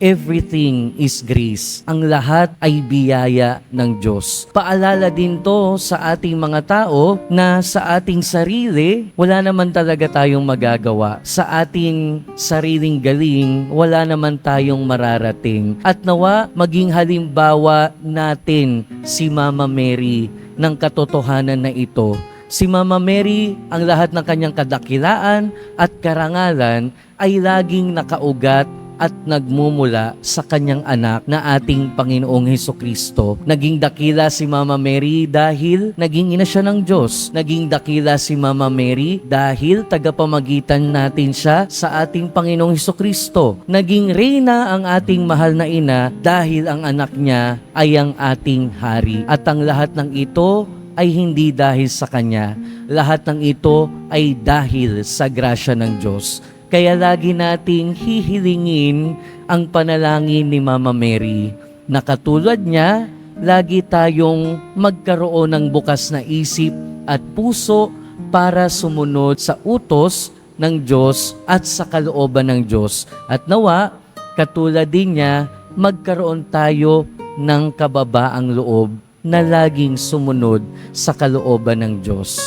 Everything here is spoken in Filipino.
Everything is grace. Ang lahat ay biyaya ng Diyos. Paalala din to sa ating mga tao na sa ating sarili, wala naman talaga tayong magagawa. Sa ating sariling galing, wala naman tayong mararating. At nawa, maging halimbawa natin si Mama Mary ng katotohanan na ito. Si Mama Mary, ang lahat ng kanyang kadakilaan at karangalan ay laging nakaugat at nagmumula sa kanyang anak na ating Panginoong Hesukristo. Naging dakila si Mama Mary dahil naging ina siya ng Diyos. Naging dakila si Mama Mary dahil tagapamagitan natin siya sa ating Panginoong Hesukristo. Naging reyna ang ating mahal na ina dahil ang anak niya ay ang ating hari. At ang lahat ng ito ay hindi dahil sa kanya. Lahat ng ito ay dahil sa grasya ng Diyos. Kaya lagi nating hihilingin ang panalangin ni Mama Mary na katulad niya, lagi tayong magkaroon ng bukas na isip at puso para sumunod sa utos ng Diyos at sa kalooban ng Diyos. At nawa, katulad din niya, magkaroon tayo ng kababaang loob na laging sumunod sa kalooban ng Diyos.